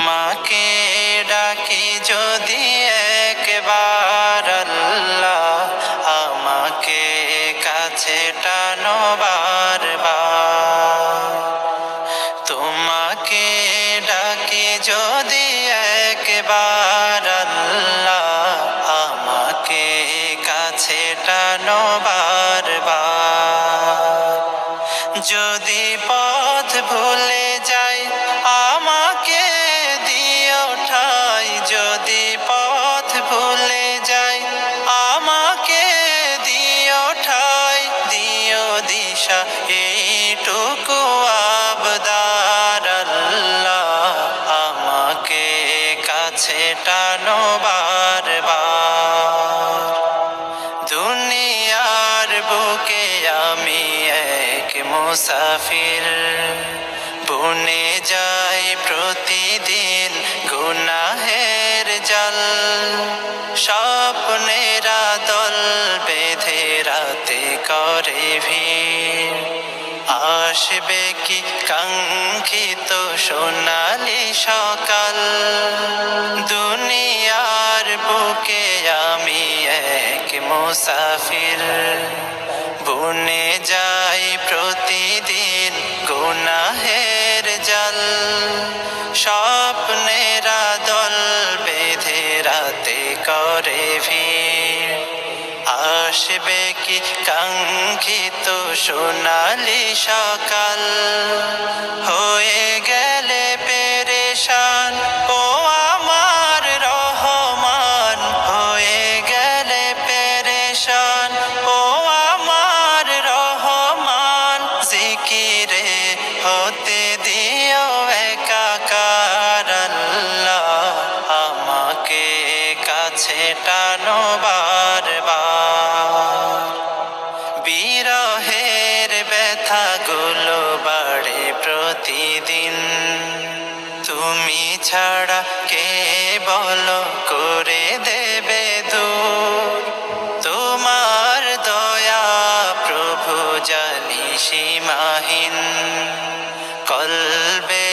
তোমাকে ডাকি যদি একবার আল্লাহ, আমাকে কাছে টানো বারবার। তোমাকে ডাকি যদি একবার আল্লাহ, আমাকে কাছে টানো বারবার। যদি পথ ভুলে যাই আমাকে দিও ঠাই, যদি পথ ভুলে যাই আমাকে দিও ঠাই, দিও দিশা এইটুকু আবদার আল্লাহ, আমাকে কাছে টানো বারবার। দুনিয়ার বুকে আমি এক মুসাফির, বনে যাই প্রতিদিন গুনাহের জাল। স্বপ্নেরা দল বেঁধে রাতে করে ভিড়, আসবে কি কাঙ্ক্ষিত সোনালি সকাল। দুনিয়ার বুকে আমি এক মুসাফির, বনে যাই প্রতিদিন গুনাহের জাল। স্বপ্নেরা দল বেঁধে রাতে করে ভিড়, আসবে কি কাঙ্ক্ষিত সোনালি সকাল। হয়ে গেলে পেরেশান ও আমার রহমান, হয়ে গেলে পেরেশান ও আমার রহমান। জিকিরে হতে দিও একাকার আল্লাহ, আমাকে কাছে টানো বারবার। বিরহের ব্যথাগুলো বাড়ে প্রতিদিন, তুমি ছাড়া কে বলো করে দেবে দূর। তোমার দয়া প্রভু জানি সীমাহীন, কলবে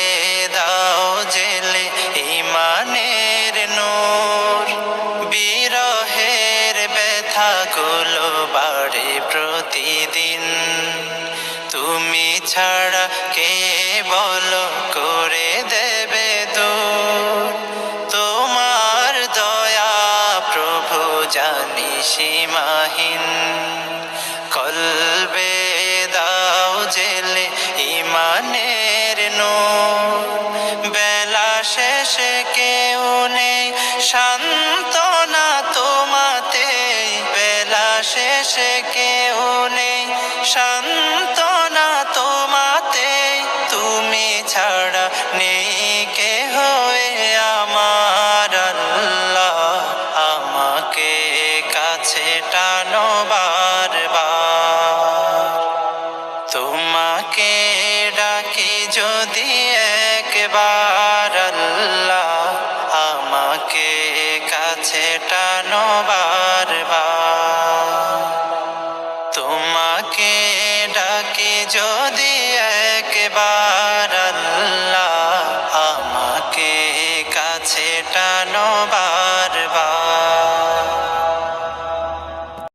দাও জেলে ঈমানের নূর। বিরহের ব্যথাগুলো বাড়ে প্রতিদিন, তুমি ছাড়া কে বলো করে দেবে দূর। তোমার দয়া প্রভু জানি সীমাহীন, কলবে দাও জেলে ঈমানের নূর। বেলা শেষে কেউ নেই সান্ত্বনা তোমাতে, বেলা শেষে কেউ নেই সান্ত্বনা তোমাতে। তুমি ছাড়া নেই কেহ আমার আল্লাহ, আমাকে কাছে টানো বারবার। তোমাকে ডাকি যদি একবার আল্লাহ, আমাকে কাছে টানো বারবার। তোমাকে ডাকি যদি